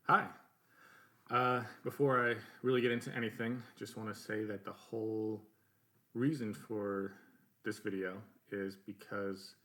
Hi. Before I really get into anything, just want to say that the whole reason for this video is because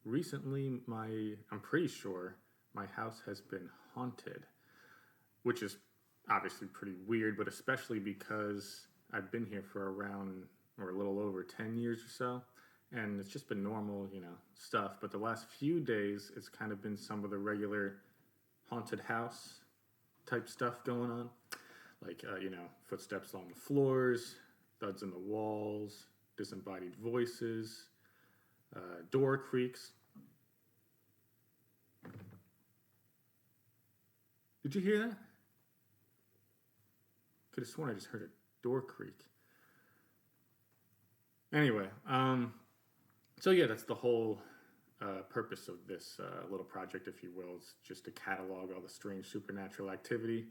recently I'm pretty sure my house has been haunted, which is obviously pretty weird, but especially because I've been here for around or a little over 10 years or so, and it's just been normal, stuff. But the last few days, it's kind of been some of the regular haunted house type stuff going on, like footsteps along the floors, thuds in the walls, disembodied voices, door creaks. Did you hear that? Could have sworn I just heard a door creak. Anyway, so yeah, that's the whole purpose of this little project, if you will. It's just to catalog all the strange supernatural activity.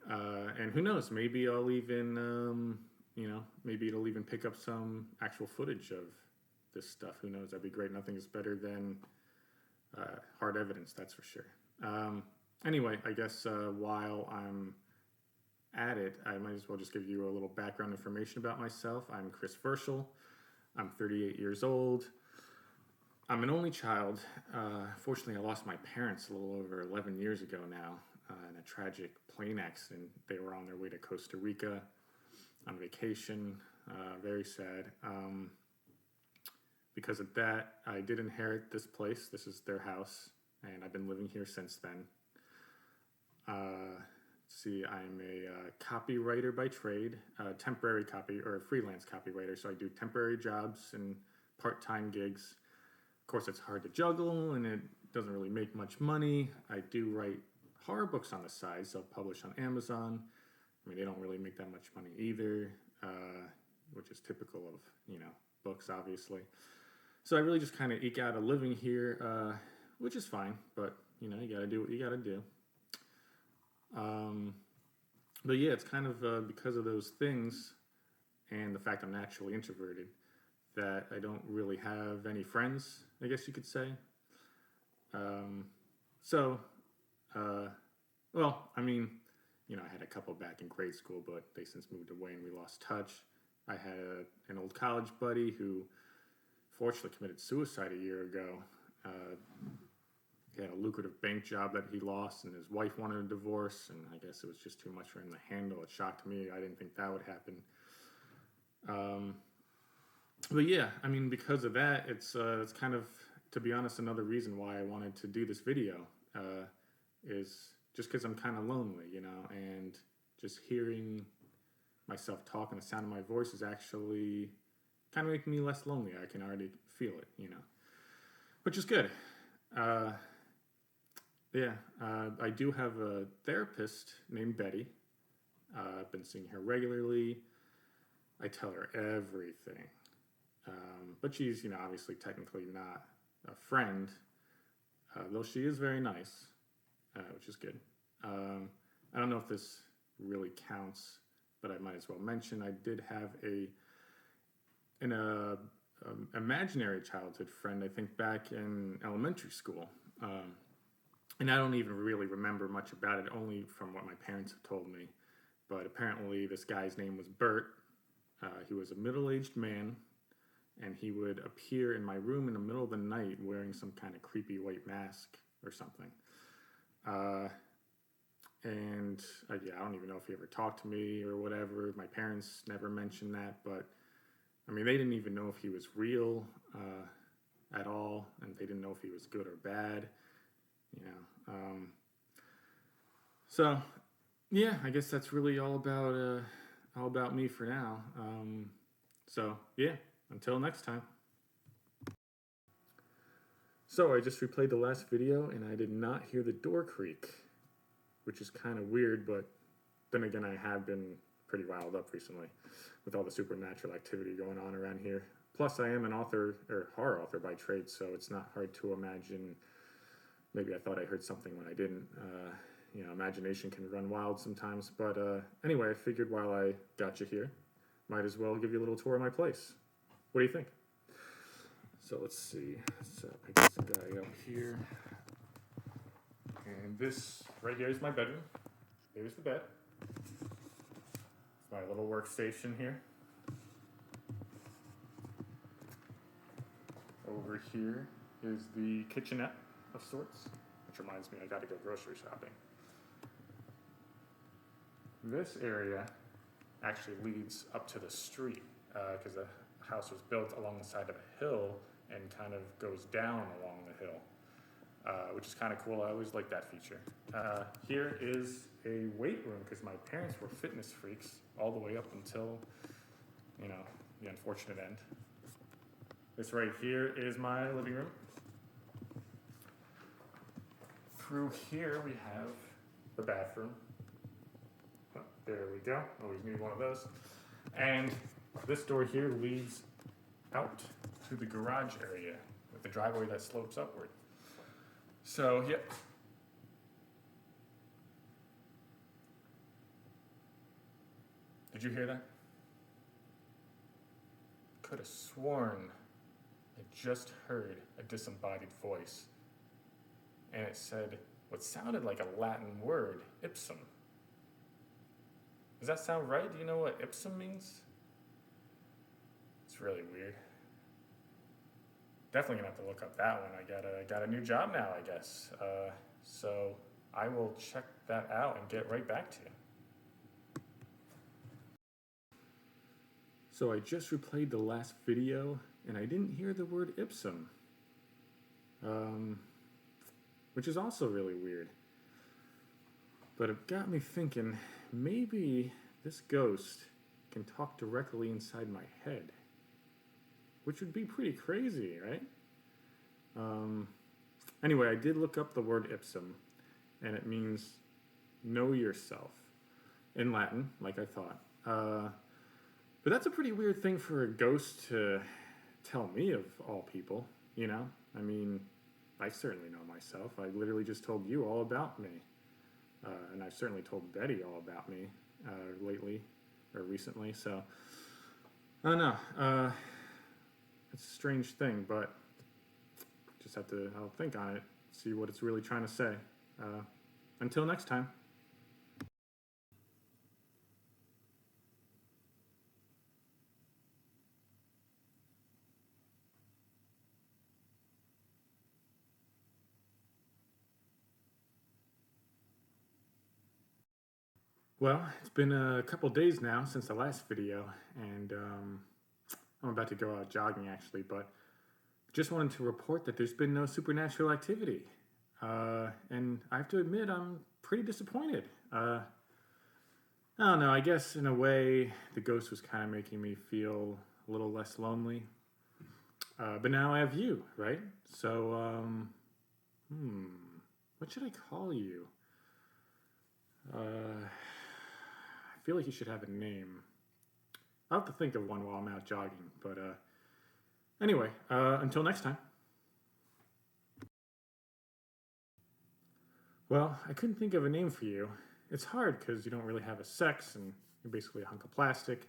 And who knows, maybe I'll even, maybe it'll even pick up some actual footage of this stuff. Who knows? That'd be great. Nothing is better than hard evidence, that's for sure. Anyway, I guess while I'm at it, I might as well just give you a little background information about myself. I'm Chris Verschel. I'm 38 years old. I'm an only child. Fortunately, I lost my parents a little over 11 years ago now in a tragic plane accident. They were on their way to Costa Rica on vacation. Very sad. Because of that, I did inherit this place. This is their house, and I've been living here since then. See, I'm a copywriter by trade, temporary copy or freelance copywriter. So I do temporary jobs and part-time gigs. Of course, it's hard to juggle, and it doesn't really make much money. I do write horror books on the side, so I publish on Amazon. I mean, they don't really make that much money either, which is typical of, books, obviously. So I really just kind of eke out a living here, which is fine, but, you got to do what you got to do. But yeah, it's kind of because of those things and the fact I'm naturally introverted that I don't really have any friends, I guess you could say. I had a couple back in grade school, but they since moved away and we lost touch. I had an old college buddy who fortunately committed suicide a year ago. He had a lucrative bank job that he lost, and his wife wanted a divorce, and I guess it was just too much for him to handle. It shocked me. I didn't think that would happen. But yeah, I mean, because of that, it's kind of, to be honest, another reason why I wanted to do this video is just because I'm kind of lonely, and just hearing myself talk and the sound of my voice is actually kind of making me less lonely. I can already feel it, which is good. I do have a therapist named Betty. I've been seeing her regularly. I tell her everything. But she's, obviously technically not a friend, though she is very nice, which is good. I don't know if this really counts, but I might as well mention I did have an imaginary childhood friend, I think back in elementary school. And I don't even really remember much about it, only from what my parents have told me. But apparently this guy's name was Burt. He was a middle-aged man, and he would appear in my room in the middle of the night wearing some kind of creepy white mask or something. I don't even know if he ever talked to me or whatever. My parents never mentioned that, but I mean, they didn't even know if he was real at all, and they didn't know if he was good or bad. So yeah, I guess that's really all about me for now. So yeah, until next time. So I just replayed the last video and I did not hear the door creak, which is kind of weird, but then again, I have been pretty riled up recently with all the supernatural activity going on around here. Plus, I am an author, or horror author by trade, so it's not hard to imagine. Maybe I thought I heard something when I didn't. Imagination can run wild sometimes. But anyway, I figured while I got you here, might as well give you a little tour of my place. What do you think? So let's see. Let's pick this guy up here. And this right here is my bedroom. Here's the bed. It's my little workstation here. Over here is the kitchenette of sorts, which reminds me I gotta go grocery shopping. This area actually leads up to the street because the house was built along the side of a hill and kind of goes down along the hill, which is kind of cool. I always like that feature. Here is a weight room because my parents were fitness freaks all the way up until, you know, the unfortunate end. This right here is my living room. Through here we have the bathroom. Oh, there we go. Always need one of those. And this door here leads out to the garage area with the driveway that slopes upward. So, yep. Did you hear that? Could have sworn I just heard a disembodied voice. And it said what sounded like a Latin word, ipsum. Does that sound right? Do you know what ipsum means? It's really weird. Definitely gonna have to look up that one. I got a new job now, I guess. So I will check that out and get right back to you. So I just replayed the last video and I didn't hear the word ipsum, which is also really weird. But it got me thinking, maybe this ghost can talk directly inside my head, which would be pretty crazy, right? Anyway, I did look up the word ipsum, and it means know yourself in Latin, like I thought. But that's a pretty weird thing for a ghost to tell me, of all people, you know? I mean, I certainly know myself. I literally just told you all about me. And I've certainly told Betty all about me lately, or recently, so I don't know. It's a strange thing, but just I'll think on it, see what it's really trying to say. Until next time. Well, it's been a couple days now since the last video, and I'm about to go out jogging actually, but just wanted to report that there's been no supernatural activity. And I have to admit, I'm pretty disappointed. I don't know, I guess in a way, the ghost was kind of making me feel a little less lonely. But now I have you, right? So, what should I call you? I feel like you should have a name. I'll have to think of one while I'm out jogging, but anyway, until next time. Well, I couldn't think of a name for you. It's hard because you don't really have a sex and you're basically a hunk of plastic.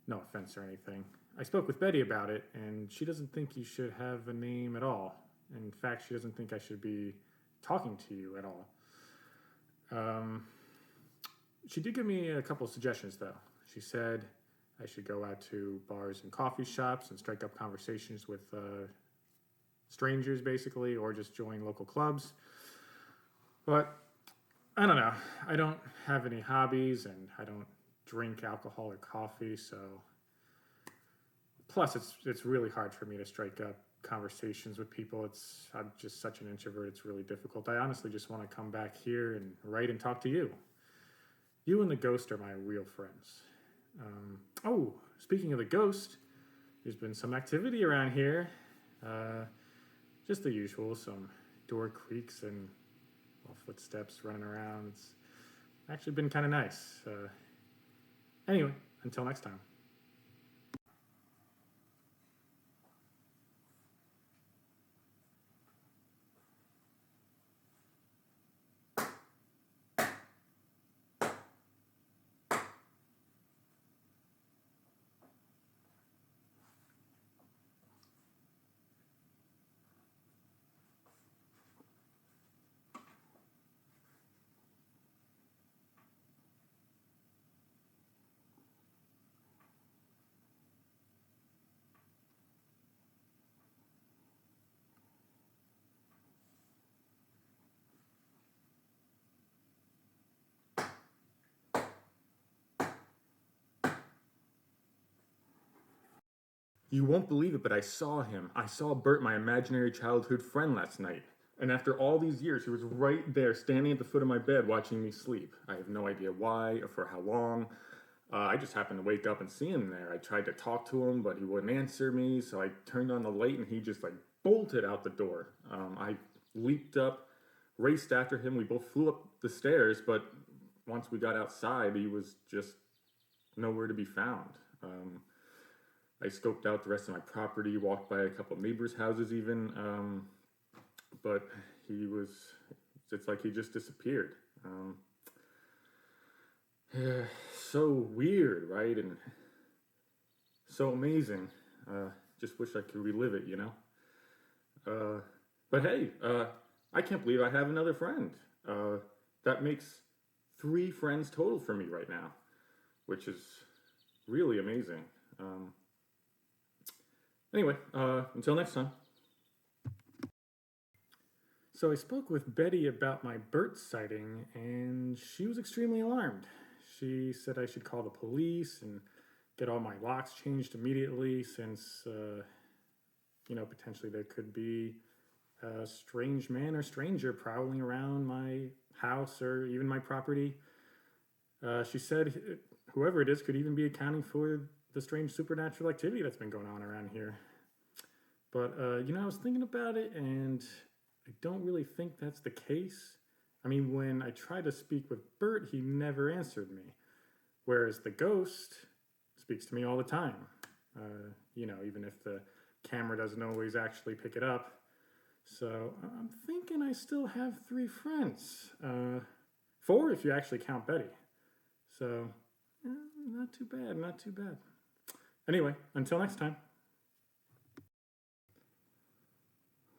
No offense or anything. I spoke with Betty about it, and she doesn't think you should have a name at all. In fact, she doesn't think I should be talking to you at all. She did give me a couple of suggestions, though. She said I should go out to bars and coffee shops and strike up conversations with strangers, basically, or just join local clubs. But I don't know. I don't have any hobbies, and I don't drink alcohol or coffee, so... Plus, it's really hard for me to strike up conversations with people. I'm just such an introvert, it's really difficult. I honestly just want to come back here and write and talk to you. You and the ghost are my real friends. Oh, speaking of the ghost, there's been some activity around here. Just the usual, some door creaks and footsteps running around. It's actually been kind of nice. Anyway, until next time. You won't believe it, but I saw him. I saw Burt, my imaginary childhood friend, last night. And after all these years, he was right there, standing at the foot of my bed, watching me sleep. I have no idea why or for how long. I just happened to wake up and see him there. I tried to talk to him, but he wouldn't answer me, so I turned on the light and he just like bolted out the door. I leaped up, raced after him. We both flew up the stairs, but once we got outside, he was just nowhere to be found. I scoped out the rest of my property, walked by a couple of neighbors' houses even, but it's like he just disappeared. So weird, right? And so amazing. Just wish I could relive it, you know? But hey, I can't believe I have another friend. That makes 3 friends total for me right now, which is really amazing. Anyway, until next time. So I spoke with Betty about my Burt sighting, and she was extremely alarmed. She said I should call the police and get all my locks changed immediately since, potentially there could be a strange man or stranger prowling around my house or even my property. She said whoever it is could even be accounting for the strange supernatural activity that's been going on around here. But, I was thinking about it, and I don't really think that's the case. I mean, when I tried to speak with Burt, he never answered me. Whereas the ghost speaks to me all the time. Even if the camera doesn't always actually pick it up. So I'm thinking I still have 3 friends. 4 if you actually count Betty. So, not too bad, not too bad. Anyway, until next time.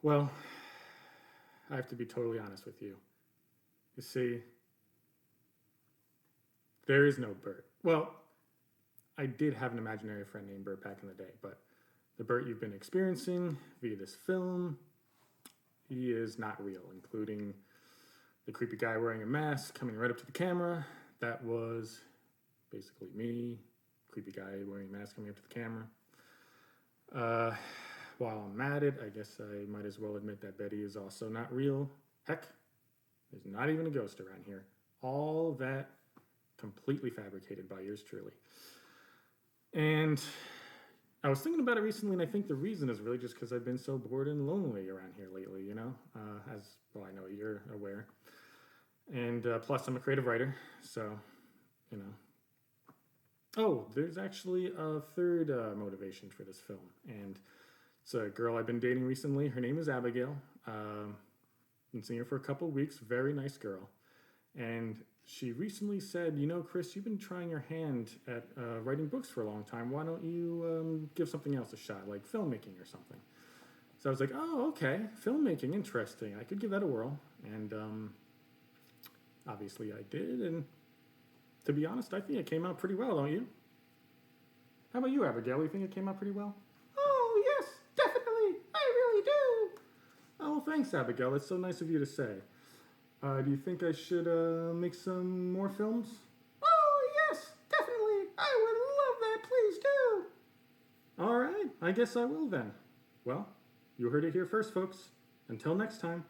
Well, I have to be totally honest with you. You see, there is no Burt. Well, I did have an imaginary friend named Burt back in the day, but the Burt you've been experiencing via this film, he is not real, including the creepy guy wearing a mask coming right up to the camera. That was basically me, creepy guy wearing a mask coming up to the camera. While I'm at it, I guess I might as well admit that Betty is also not real. Heck, there's not even a ghost around here. All that completely fabricated by yours truly. And I was thinking about it recently, and I think the reason is really just because I've been so bored and lonely around here lately, as well, I know you're aware. And plus, I'm a creative writer, so, Oh, there's actually a third motivation for this film, and it's a girl I've been dating recently. Her name is Abigail. Been seeing her for a couple of weeks. Very nice girl. And she recently said, Chris, you've been trying your hand at writing books for a long time. Why don't you give something else a shot, like filmmaking or something? So I was like, oh, okay, filmmaking, interesting. I could give that a whirl. And obviously I did. And to be honest, I think it came out pretty well, don't you? How about you, Abigail? You think it came out pretty well? Oh, yes, definitely. I really do. Oh, well, thanks, Abigail. That's so nice of you to say. Do you think I should make some more films? Oh, yes, definitely. I would love that. Please do. All right. I guess I will then. Well, you heard it here first, folks. Until next time.